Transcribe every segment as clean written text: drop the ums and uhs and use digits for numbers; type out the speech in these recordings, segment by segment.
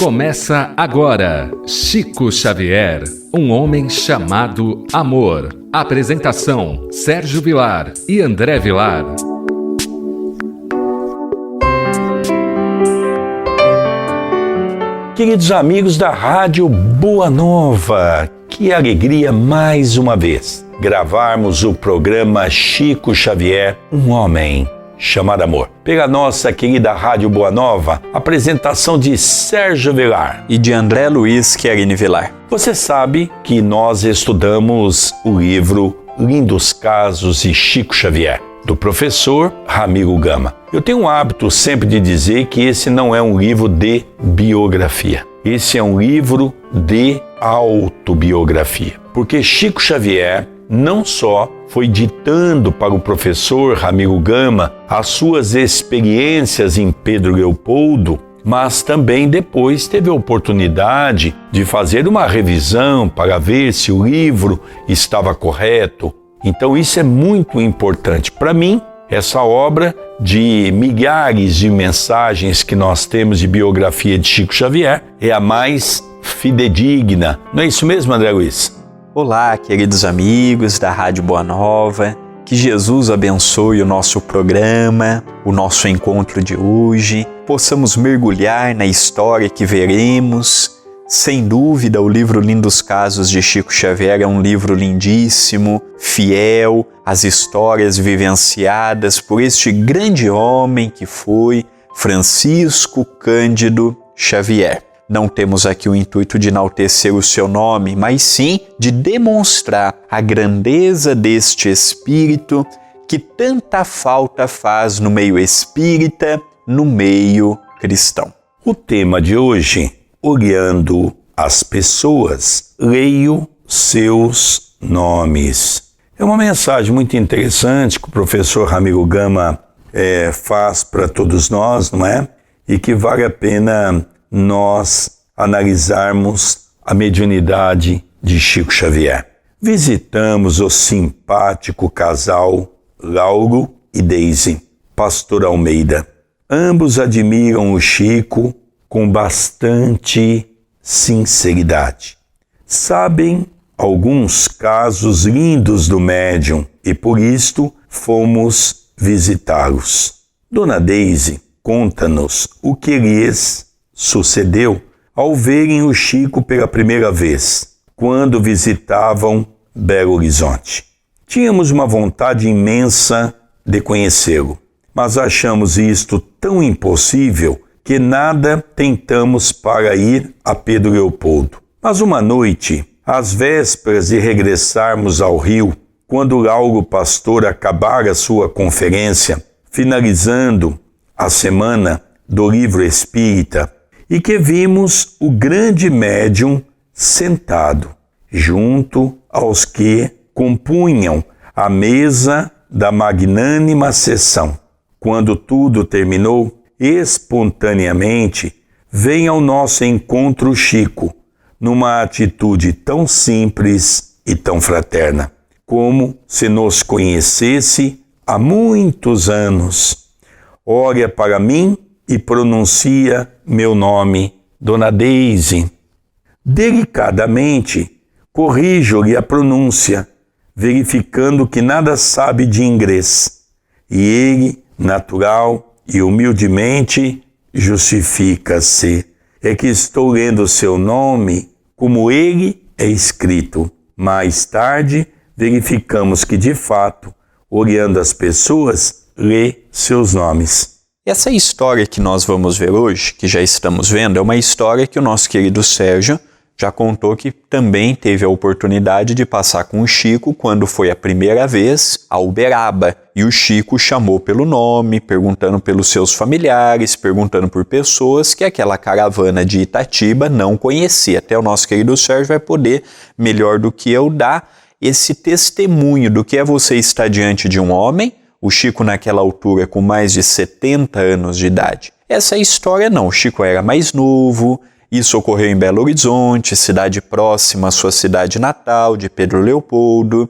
Começa agora, Chico Xavier, um homem chamado amor. Apresentação, Sérgio Vilar e André Vilar. Queridos amigos da Rádio Boa Nova, que alegria mais uma vez gravarmos o programa Chico Xavier, um homem chamado amor. Pela nossa querida Rádio Boa Nova, apresentação de Sérgio Vilar e de André Luiz Querini Vilar. Você sabe que nós estudamos o livro Lindos Casos de Chico Xavier, do professor Ramiro Gama. Eu tenho um hábito sempre de dizer que esse não é um livro de biografia. Esse é um livro de autobiografia. Porque Chico Xavier não só foi ditando para o professor Ramiro Gama as suas experiências em Pedro Leopoldo, mas também depois teve a oportunidade de fazer uma revisão para ver se o livro estava correto. Então isso é muito importante. Para mim, essa obra de milhares de mensagens que nós temos de biografia de Chico Xavier é a mais fidedigna. Não é isso mesmo, André Luiz? Olá, queridos amigos da Rádio Boa Nova. Que Jesus abençoe o nosso programa, o nosso encontro de hoje. Possamos mergulhar na história que veremos. Sem dúvida, o livro Lindos Casos de Chico Xavier é um livro lindíssimo, fiel às histórias vivenciadas por este grande homem que foi Francisco Cândido Xavier. Não temos aqui o intuito de enaltecer o seu nome, mas sim de demonstrar a grandeza deste espírito que tanta falta faz no meio espírita, no meio cristão. O tema de hoje: olhando as pessoas, leio seus nomes. É uma mensagem muito interessante que o professor Ramiro Gama faz para todos nós, não é? E que vale a pena nós analisarmos a mediunidade de Chico Xavier. Visitamos o simpático casal Lauro e Deise, pastor Almeida. Ambos admiram o Chico com bastante sinceridade. Sabem alguns casos lindos do médium e por isto fomos visitá-los. Dona Deise conta-nos o que lhes sucedeu ao verem o Chico pela primeira vez, quando visitavam Belo Horizonte. Tínhamos uma vontade imensa de conhecê-lo, mas achamos isto tão impossível que nada tentamos para ir a Pedro Leopoldo. Mas uma noite, às vésperas de regressarmos ao Rio, quando Lauro Pastor acabara sua conferência, finalizando a semana do livro espírita, e que vimos o grande médium sentado junto aos que compunham a mesa da magnânima sessão. Quando tudo terminou, espontaneamente vem ao nosso encontro Chico, numa atitude tão simples e tão fraterna, como se nos conhecesse há muitos anos. Olha para mim e pronuncia meu nome, Dona Deise. Delicadamente, corrijo-lhe a pronúncia, verificando que nada sabe de inglês. E ele, natural e humildemente, justifica-se. É que estou lendo seu nome como ele é escrito. Mais tarde, verificamos que, de fato, olhando as pessoas, lê seus nomes. Essa história que nós vamos ver hoje, que já estamos vendo, é uma história que o nosso querido Sérgio já contou que também teve a oportunidade de passar com o Chico quando foi a primeira vez a Uberaba. E o Chico chamou pelo nome, perguntando pelos seus familiares, perguntando por pessoas que aquela caravana de Itatiba não conhecia. Até o nosso querido Sérgio vai poder, melhor do que eu, dar esse testemunho do que é você estar diante de um homem, o Chico naquela altura com mais de 70 anos de idade. Essa história não, o Chico era mais novo, isso ocorreu em Belo Horizonte, cidade próxima à sua cidade natal, de Pedro Leopoldo.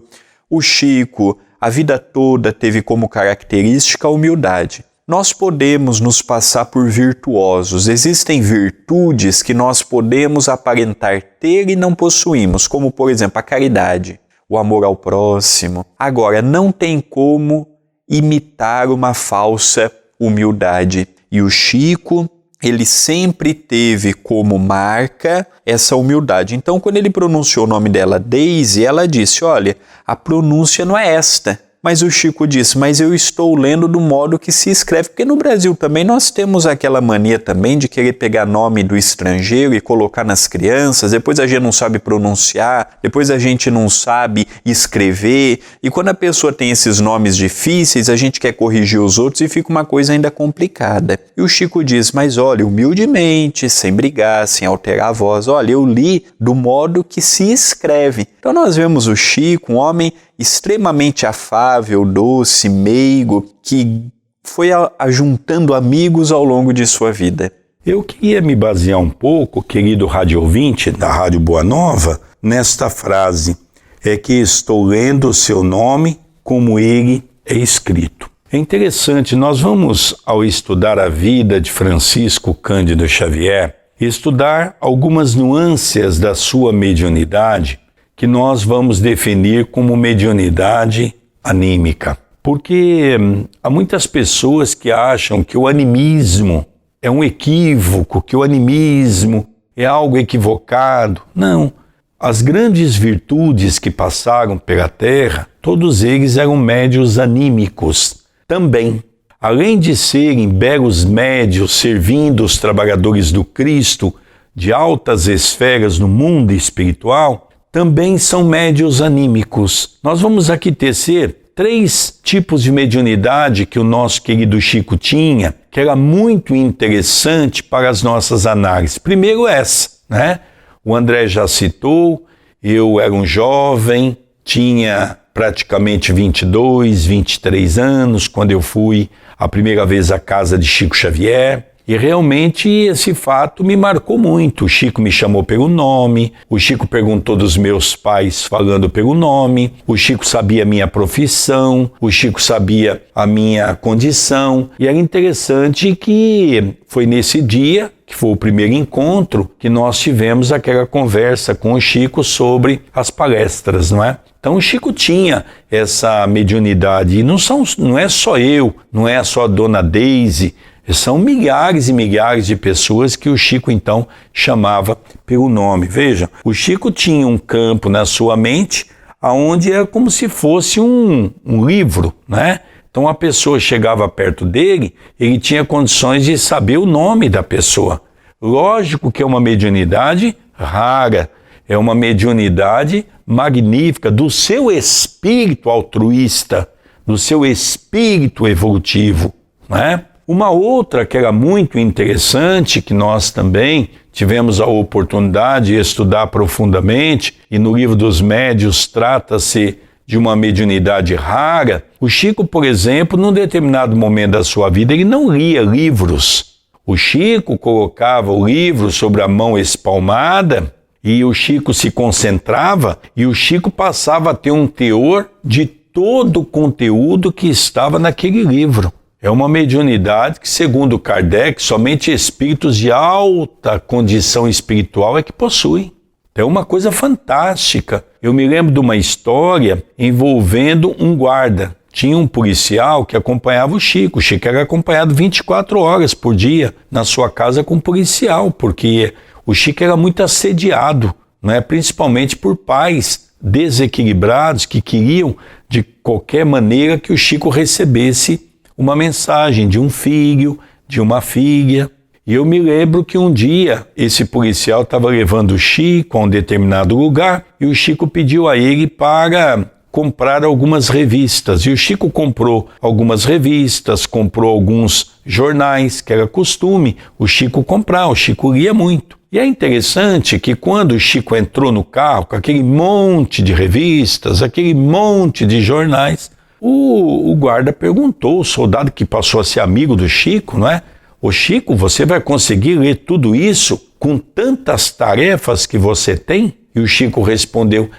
O Chico, a vida toda, teve como característica a humildade. nós podemos nos passar por virtuosos. Existem virtudes que nós podemos aparentar ter e não possuímos, como, por exemplo, a caridade, o amor ao próximo. Agora, não tem como imitar uma falsa humildade. E o Chico, ele sempre teve como marca essa humildade. Então, quando ele pronunciou o nome dela, Daisy, ela disse, olha, a pronúncia não é esta. Mas o Chico disse, mas eu estou lendo do modo que se escreve, porque no Brasil também nós temos aquela mania também de querer pegar nome do estrangeiro e colocar nas crianças, depois a gente não sabe pronunciar, depois a gente não sabe escrever, e quando a pessoa tem esses nomes difíceis, a gente quer corrigir os outros e fica uma coisa ainda complicada. E o Chico diz, mas olha, humildemente, sem brigar, sem alterar a voz, olha, eu li do modo que se escreve. Então nós vemos o Chico, um homem extremamente afável, doce, meigo, que foi ajuntando amigos ao longo de sua vida. Eu queria me basear um pouco, querido rádio ouvinte da Rádio Boa Nova, nesta frase, é que estou lendo o seu nome como ele é escrito. É interessante, nós vamos, ao estudar a vida de Francisco Cândido Xavier, estudar algumas nuances da sua mediunidade, que nós vamos definir como mediunidade anímica. Porque há muitas pessoas que acham que o animismo é um equívoco, que o animismo é algo equivocado. Não. As grandes virtudes que passaram pela Terra, todos eles eram médios anímicos também. Além de serem belos médios servindo os trabalhadores do Cristo de altas esferas no mundo espiritual, também são médios anímicos. Nós vamos aqui tecer 3 tipos de mediunidade que o nosso querido Chico tinha, que era muito interessante para as nossas análises. Primeiro essa, né? O André já citou, eu era um jovem, tinha praticamente 22, 23 anos, quando eu fui a primeira vez à casa de Chico Xavier. E realmente esse fato me marcou muito. O Chico me chamou pelo nome, o Chico perguntou dos meus pais falando pelo nome, o Chico sabia a minha profissão, o Chico sabia a minha condição. E era interessante que foi nesse dia, que foi o primeiro encontro, que nós tivemos aquela conversa com o Chico sobre as palestras, não é? Então o Chico tinha essa mediunidade, e não é só eu, não é só a dona Daisy, são milhares e milhares de pessoas que o Chico, então, chamava pelo nome. Vejam, o Chico tinha um campo na sua mente onde era como se fosse um livro, né? Então, a pessoa chegava perto dele, ele tinha condições de saber o nome da pessoa. Lógico que é uma mediunidade rara, é uma mediunidade magnífica do seu espírito altruísta, do seu espírito evolutivo, né? Uma outra que era muito interessante, que nós também tivemos a oportunidade de estudar profundamente, e no Livro dos Médios trata-se de uma mediunidade rara. O Chico, por exemplo, num determinado momento da sua vida, ele não lia livros. O Chico colocava o livro sobre a mão espalmada e o Chico se concentrava e o Chico passava a ter um teor de todo o conteúdo que estava naquele livro. É uma mediunidade que, segundo Kardec, somente espíritos de alta condição espiritual é que possuem. É uma coisa fantástica. Eu me lembro de uma história envolvendo um guarda. Tinha um policial que acompanhava o Chico. O Chico era acompanhado 24 horas por dia na sua casa com um policial, porque o Chico era muito assediado, né? Principalmente por pais desequilibrados que queriam, de qualquer maneira, que o Chico recebesse uma mensagem de um filho, de uma filha. E eu me lembro que um dia esse policial estava levando o Chico a um determinado lugar e o Chico pediu a ele para comprar algumas revistas. E o Chico comprou algumas revistas, comprou alguns jornais, que era costume o Chico comprar, o Chico lia muito. E é interessante que quando o Chico entrou no carro com aquele monte de revistas, aquele monte de jornais, o guarda perguntou, o soldado que passou a ser amigo do Chico, não é? Ô Chico, você vai conseguir ler tudo isso com tantas tarefas que você tem? E o Chico respondeu: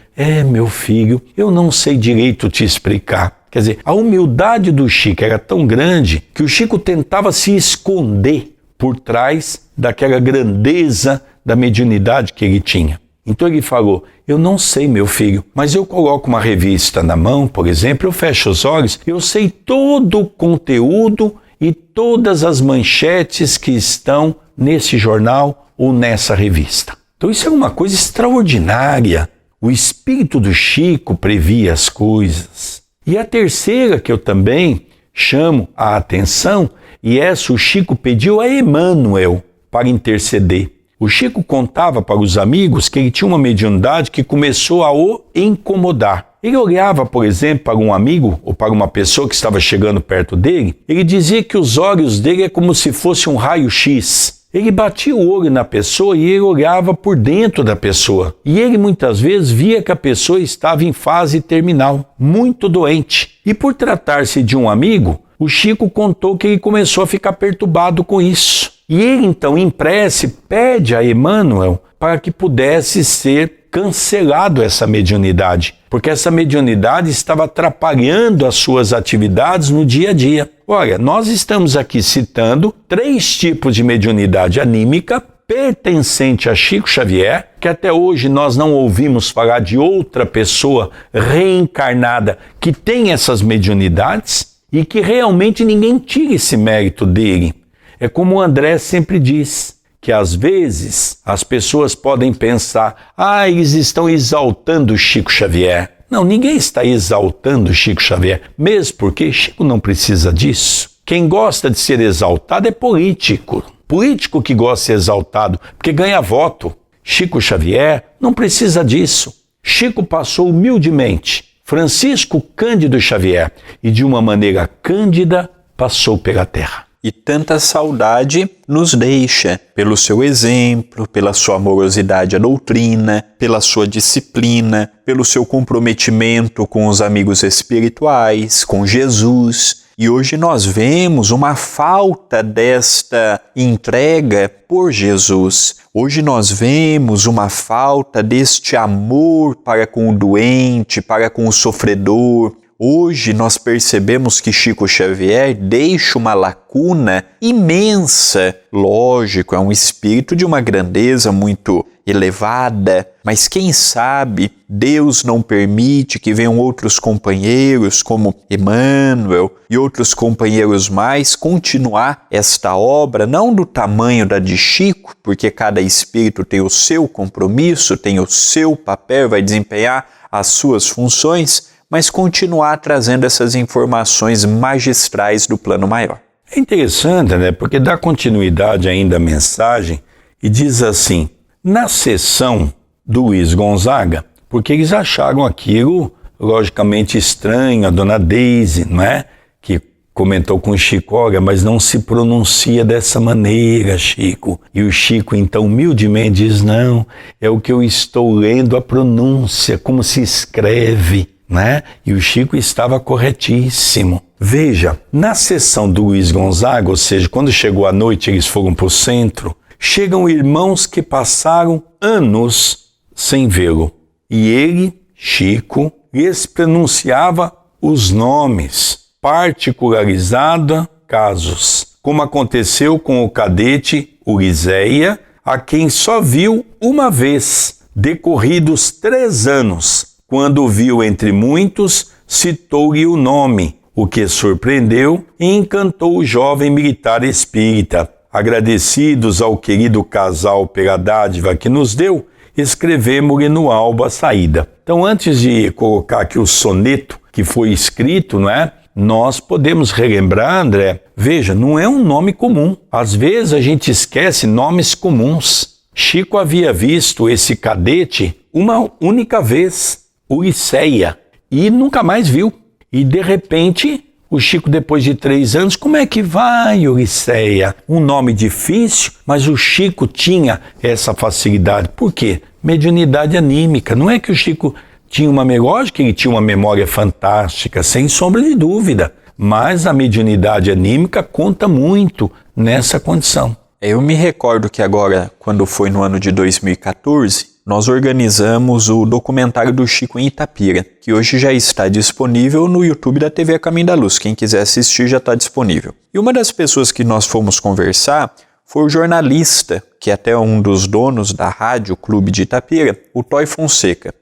meu filho, eu não sei direito te explicar. Quer dizer, a humildade do Chico era tão grande que o Chico tentava se esconder por trás daquela grandeza da mediunidade que ele tinha. Então ele falou: eu não sei, meu filho, mas eu coloco uma revista na mão, por exemplo, eu fecho os olhos, eu sei todo o conteúdo e todas as manchetes que estão nesse jornal ou nessa revista. Então isso é uma coisa extraordinária. O espírito do Chico previa as coisas. E a terceira que eu também chamo a atenção, e essa o Chico pediu a Emmanuel para interceder. O Chico contava para os amigos que ele tinha uma mediunidade que começou a o incomodar. Ele olhava, por exemplo, para um amigo ou para uma pessoa que estava chegando perto dele, ele dizia que os olhos dele é como se fosse um raio-x. Ele batia o olho na pessoa e ele olhava por dentro da pessoa. E ele muitas vezes via que a pessoa estava em fase terminal, muito doente. E por tratar-se de um amigo, o Chico contou que ele começou a ficar perturbado com isso. E ele então, em prece, pede a Emmanuel para que pudesse ser cancelado essa mediunidade, porque essa mediunidade estava atrapalhando as suas atividades no dia a dia. Olha, nós estamos aqui citando 3 tipos de mediunidade anímica pertencente a Chico Xavier, que até hoje nós não ouvimos falar de outra pessoa reencarnada que tem essas mediunidades e que realmente ninguém tira esse mérito dele. É como o André sempre diz, que às vezes as pessoas podem pensar: eles estão exaltando Chico Xavier. Não, ninguém está exaltando Chico Xavier, mesmo porque Chico não precisa disso. Quem gosta de ser exaltado é político. Político que gosta de ser exaltado porque ganha voto. Chico Xavier não precisa disso. Chico passou humildemente, Francisco Cândido Xavier, e de uma maneira cândida passou pela terra. E tanta saudade nos deixa pelo seu exemplo, pela sua amorosidade à doutrina, pela sua disciplina, pelo seu comprometimento com os amigos espirituais, com Jesus. E hoje nós vemos uma falta desta entrega por Jesus. Hoje nós vemos uma falta deste amor para com o doente, para com o sofredor. Hoje nós percebemos que Chico Xavier deixa uma lacuna imensa. Lógico, é um espírito de uma grandeza muito elevada, mas quem sabe Deus não permite que venham outros companheiros como Emmanuel e outros companheiros mais continuar esta obra, não do tamanho da de Chico, porque cada espírito tem o seu compromisso, tem o seu papel, vai desempenhar as suas funções, mas continuar trazendo essas informações magistrais do plano maior. É interessante, né? Porque dá continuidade ainda à mensagem e diz assim: na sessão do Luiz Gonzaga, porque eles acharam aquilo logicamente estranho, a dona Deise, não é? Que comentou com o Chico: olha, mas não se pronuncia dessa maneira, Chico. E o Chico então humildemente diz: não, é o que eu estou lendo a pronúncia, como se escreve. Né? E o Chico estava corretíssimo. Veja, na sessão do Luiz Gonzaga, ou seja, quando chegou a noite eles foram para o centro, chegam irmãos que passaram anos sem vê-lo. E ele, Chico, lhes pronunciava os nomes, particularizado casos, como aconteceu com o cadete Urizeia, a quem só viu uma vez, decorridos 3 anos. Quando viu entre muitos, citou-lhe o nome, o que surpreendeu e encantou o jovem militar espírita. Agradecidos ao querido casal pela dádiva que nos deu, escrevemos-lhe no alba a saída. Então, antes de colocar aqui o soneto que foi escrito, não é? Nós podemos relembrar, André, veja, não é um nome comum. Às vezes a gente esquece nomes comuns. Chico havia visto esse cadete uma única vez, Uriceia, e nunca mais viu. E de repente, o Chico, depois de 3 anos, como é que vai, Uriceia? Um nome difícil, mas o Chico tinha essa facilidade. Por quê? Mediunidade anímica. Não é que o Chico tinha uma memória, que ele tinha uma memória fantástica, sem sombra de dúvida. Mas a mediunidade anímica conta muito nessa condição. Eu me recordo que agora, quando foi no ano de 2014, nós organizamos o documentário do Chico em Itapira, que hoje já está disponível no YouTube da TV Caminho da Luz. Quem quiser assistir já está disponível. E uma das pessoas que nós fomos conversar foi o jornalista, que é até um dos donos da Rádio Clube de Itapira, o Toy Fonseca.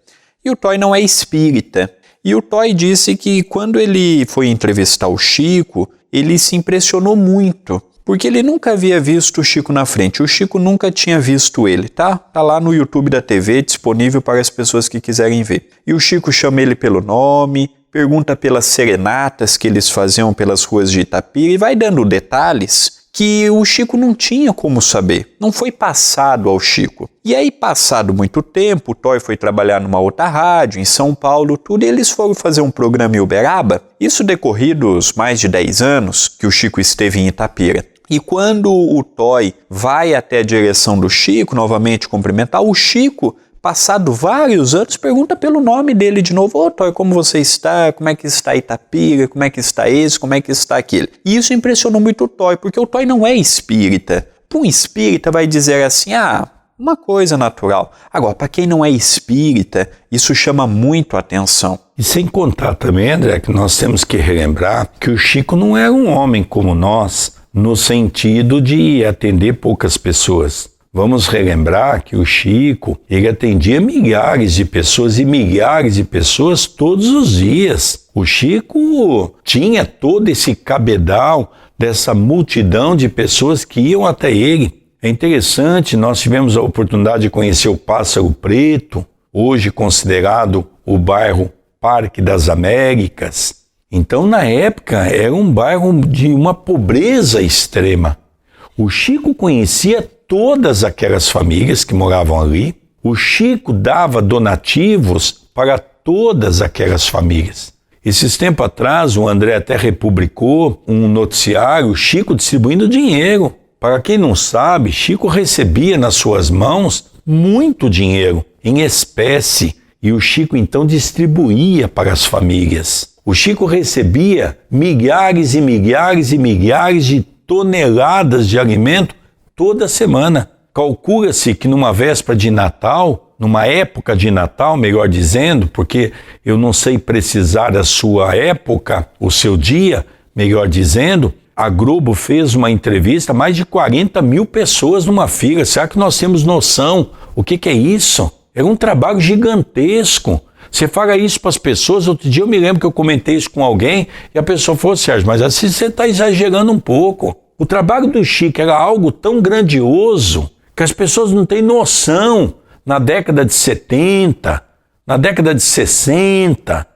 E o Toy não é espírita. E o Toy disse que quando ele foi entrevistar o Chico, ele se impressionou muito, porque ele nunca havia visto o Chico na frente. O Chico nunca tinha visto ele, tá? Tá lá no YouTube da TV, disponível para as pessoas que quiserem ver. E o Chico chama ele pelo nome, pergunta pelas serenatas que eles faziam pelas ruas de Itapira e vai dando detalhes que o Chico não tinha como saber, não foi passado ao Chico. E aí, passado muito tempo, o Toy foi trabalhar numa outra rádio, em São Paulo, tudo, e eles foram fazer um programa em Uberaba, isso decorridos mais de 10 anos que o Chico esteve em Itapira. E quando o Toy vai até a direção do Chico, novamente cumprimentar, o Chico, passado vários anos, pergunta pelo nome dele de novo. Ô Toy, como você está? Como é que está Itapira? Como é que está esse? Como é que está aquele? E isso impressionou muito o Toy, porque o Toy não é espírita. Para um espírita vai dizer assim, uma coisa natural. Agora, para quem não é espírita, isso chama muito a atenção. E sem contar também, André, que nós temos que relembrar que o Chico não era um homem como nós, no sentido de atender poucas pessoas. Vamos relembrar que o Chico, ele atendia milhares de pessoas e milhares de pessoas todos os dias. O Chico tinha todo esse cabedal dessa multidão de pessoas que iam até ele. É interessante, nós tivemos a oportunidade de conhecer o Pássaro Preto, hoje considerado o bairro Parque das Américas. Então, na época, era um bairro de uma pobreza extrema. O Chico conhecia todas aquelas famílias que moravam ali. O Chico dava donativos para todas aquelas famílias. Esses tempos atrás, o André até republicou um noticiário, o Chico distribuindo dinheiro. Para quem não sabe, Chico recebia nas suas mãos muito dinheiro, em espécie, e o Chico então distribuía para as famílias. O Chico recebia milhares e milhares e milhares de toneladas de alimento toda semana. Calcula-se que numa véspera de Natal, numa época de Natal, melhor dizendo, porque eu não sei precisar a sua época, o seu dia, melhor dizendo, a Globo fez uma entrevista, mais de 40 mil pessoas numa fila. Será que nós temos noção? O que é isso? É um trabalho gigantesco. Você fala isso para as pessoas. Outro dia eu me lembro que eu comentei isso com alguém e a pessoa falou, Sérgio, mas assim você está exagerando um pouco. O trabalho do Chico era algo tão grandioso que as pessoas não têm noção. Na década de 70, na década de 60,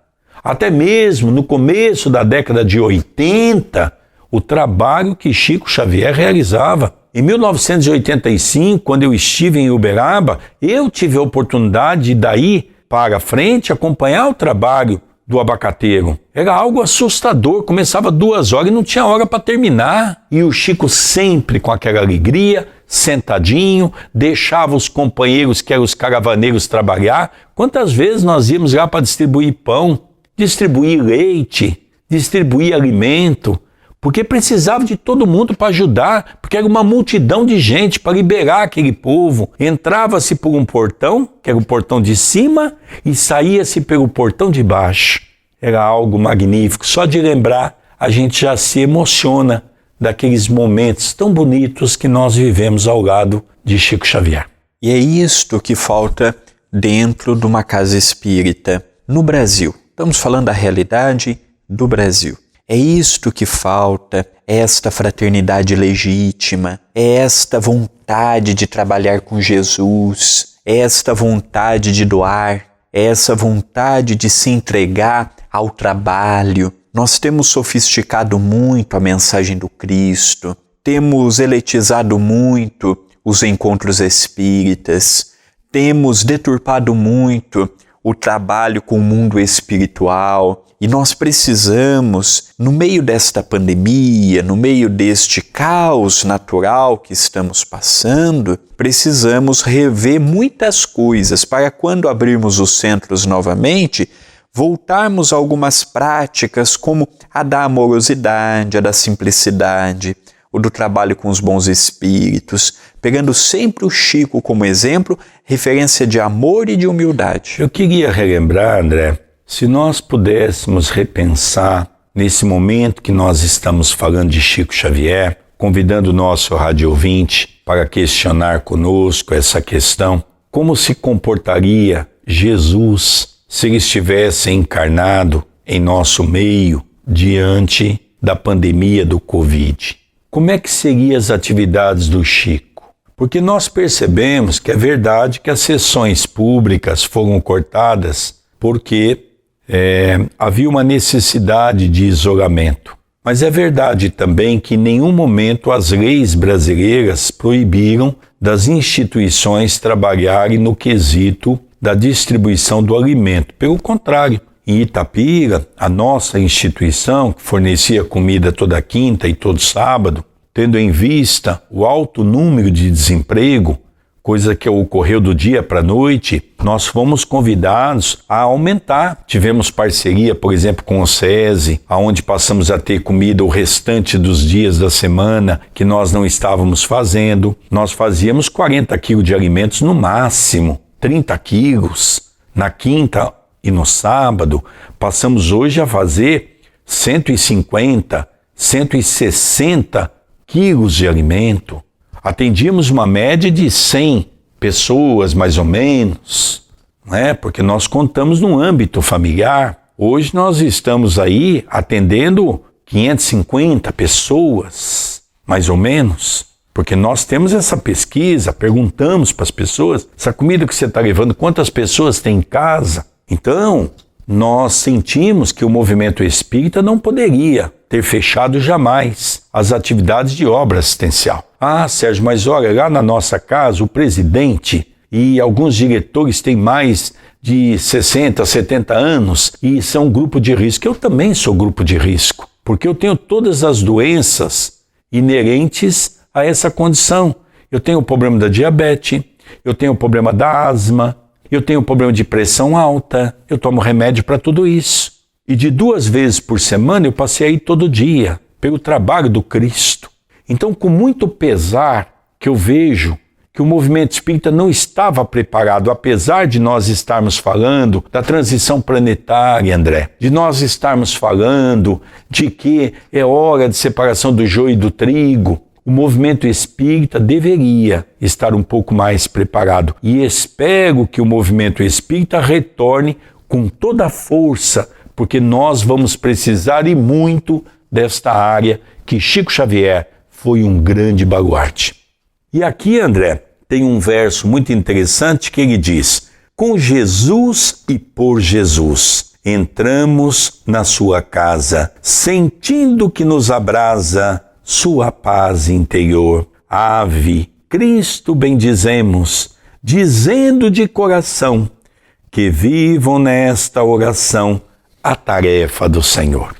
até mesmo no começo da década de 80, o trabalho que Chico Xavier realizava. Em 1985, quando eu estive em Uberaba, eu tive a oportunidade de daí para frente acompanhar o trabalho do abacateiro. Era algo assustador, começava 2 horas e não tinha hora para terminar. E o Chico sempre com aquela alegria, sentadinho, deixava os companheiros que eram os caravaneiros trabalhar. Quantas vezes nós íamos lá para distribuir pão, distribuir leite, distribuir alimento, porque precisava de todo mundo para ajudar, porque era uma multidão de gente para liberar aquele povo. Entrava-se por um portão, que era o portão de cima, e saía-se pelo portão de baixo. Era algo magnífico. Só de lembrar, a gente já se emociona daqueles momentos tão bonitos que nós vivemos ao lado de Chico Xavier. E é isto que falta dentro de uma casa espírita no Brasil. Estamos falando da realidade do Brasil. É isto que falta, esta fraternidade legítima, esta vontade de trabalhar com Jesus, esta vontade de doar, essa vontade de se entregar ao trabalho. Nós temos sofisticado muito a mensagem do Cristo, temos eletizado muito os encontros espíritas, temos deturpado muito o trabalho com o mundo espiritual. E nós precisamos, no meio desta pandemia, no meio deste caos natural que estamos passando, precisamos rever muitas coisas para quando abrirmos os centros novamente, voltarmos a algumas práticas como a da amorosidade, a da simplicidade, o do trabalho com os bons espíritos, pegando sempre o Chico como exemplo, referência de amor e de humildade. Eu queria relembrar, André, se nós pudéssemos repensar nesse momento que nós estamos falando de Chico Xavier, convidando o nosso rádio ouvinte para questionar conosco essa questão, como se comportaria Jesus se ele estivesse encarnado em nosso meio diante da pandemia do Covid? Como é que seriam as atividades do Chico? Porque nós percebemos que é verdade que as sessões públicas foram cortadas porque havia uma necessidade de isolamento. Mas é verdade também que em nenhum momento as leis brasileiras proibiram das instituições trabalharem no quesito da distribuição do alimento. Pelo contrário, em Itapira, a nossa instituição, que fornecia comida toda quinta e todo sábado, tendo em vista o alto número de desemprego, coisa que ocorreu do dia para a noite, nós fomos convidados a aumentar. Tivemos parceria, por exemplo, com o SESI, onde passamos a ter comida o restante dos dias da semana que nós não estávamos fazendo. Nós fazíamos 40 quilos de alimentos no máximo, 30 quilos na quinta e no sábado. Passamos hoje a fazer 150, 160 quilos de alimento. Atendíamos uma média de 100 pessoas, mais ou menos, né? Porque nós contamos no âmbito familiar. Hoje nós estamos aí atendendo 550 pessoas, mais ou menos, porque nós temos essa pesquisa, perguntamos para as pessoas, essa comida que você está levando, quantas pessoas tem em casa? Então, nós sentimos que o movimento espírita não poderia ter fechado jamais as atividades de obra assistencial. Ah, Sérgio, mas olha, lá na nossa casa, o presidente e alguns diretores têm mais de 60, 70 anos e são um grupo de risco. Eu também sou grupo de risco, porque eu tenho todas as doenças inerentes a essa condição. Eu tenho o problema da diabetes, eu tenho o problema da asma, eu tenho o problema de pressão alta, eu tomo remédio para tudo isso. E de 2 vezes por semana eu passei aí todo dia, pelo trabalho do Cristo. Então, com muito pesar que eu vejo que o movimento espírita não estava preparado, apesar de nós estarmos falando da transição planetária, André, de nós estarmos falando de que é hora de separação do joio e do trigo, o movimento espírita deveria estar um pouco mais preparado. E espero que o movimento espírita retorne com toda a força, porque nós vamos precisar e muito desta área que Chico Xavier foi um grande baluarte. E aqui, André, tem um verso muito interessante que ele diz: com Jesus e por Jesus, entramos na sua casa, sentindo que nos abrasa sua paz interior. Ave, Cristo bendizemos, dizendo de coração, que vivam nesta oração a tarefa do Senhor.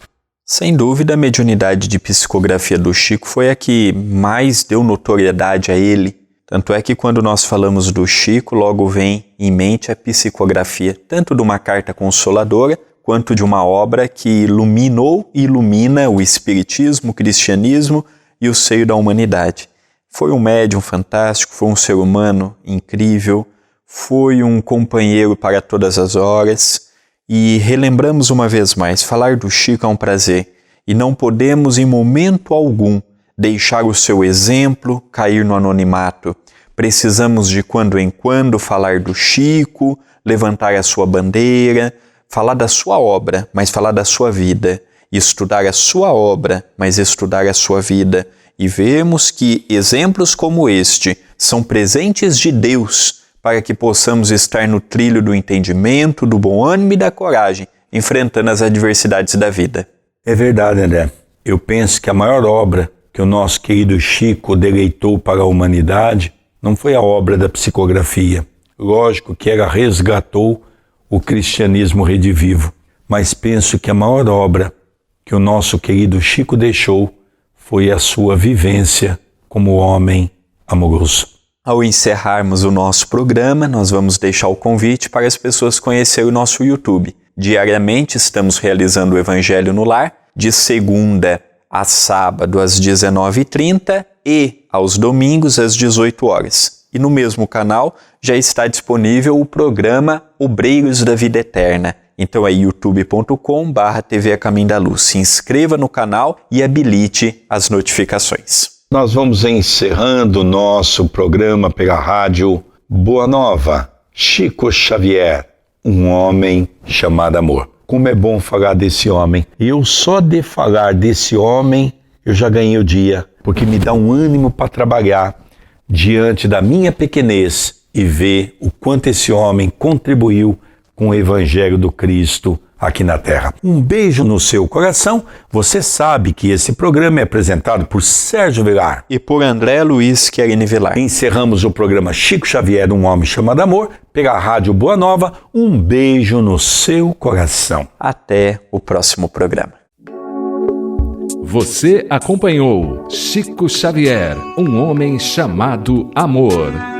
Sem dúvida, a mediunidade de psicografia do Chico foi a que mais deu notoriedade a ele. Tanto é que quando nós falamos do Chico, logo vem em mente a psicografia, tanto de uma carta consoladora, quanto de uma obra que iluminou e ilumina o espiritismo, o cristianismo e o seio da humanidade. Foi um médium fantástico, foi um ser humano incrível, foi um companheiro para todas as horas. E relembramos uma vez mais, falar do Chico é um prazer e não podemos em momento algum deixar o seu exemplo cair no anonimato. Precisamos de quando em quando falar do Chico, levantar a sua bandeira, falar da sua obra, mas falar da sua vida, estudar a sua obra, mas estudar a sua vida. E vemos que exemplos como este são presentes de Deus para que possamos estar no trilho do entendimento, do bom ânimo e da coragem, enfrentando as adversidades da vida. É verdade, André. Eu penso que a maior obra que o nosso querido Chico deleitou para a humanidade não foi a obra da psicografia. Lógico que ela resgatou o cristianismo redivivo, mas penso que a maior obra que o nosso querido Chico deixou foi a sua vivência como homem amoroso. Ao encerrarmos o nosso programa, nós vamos deixar o convite para as pessoas conhecerem o nosso YouTube. Diariamente estamos realizando o Evangelho no Lar, de segunda a sábado às 19h30 e aos domingos às 18 horas. E no mesmo canal já está disponível o programa Obreiros da Vida Eterna. Então é youtube.com/TV A Caminho da Luz. Se inscreva no canal e habilite as notificações. Nós vamos encerrando o nosso programa pela rádio Boa Nova. Chico Xavier, um homem chamado amor. Como é bom falar desse homem. Eu só de falar desse homem, eu já ganhei o dia, porque me dá um ânimo para trabalhar diante da minha pequenez e ver o quanto esse homem contribuiu com o Evangelho do Cristo aqui na Terra. Um beijo no seu coração. Você sabe que esse programa é apresentado por Sérgio Vilar e por André Luiz Querini Vilar. Encerramos o programa Chico Xavier, um homem chamado amor, pela Rádio Boa Nova. Um beijo no seu coração. Até o próximo programa. Você acompanhou Chico Xavier, um homem chamado amor.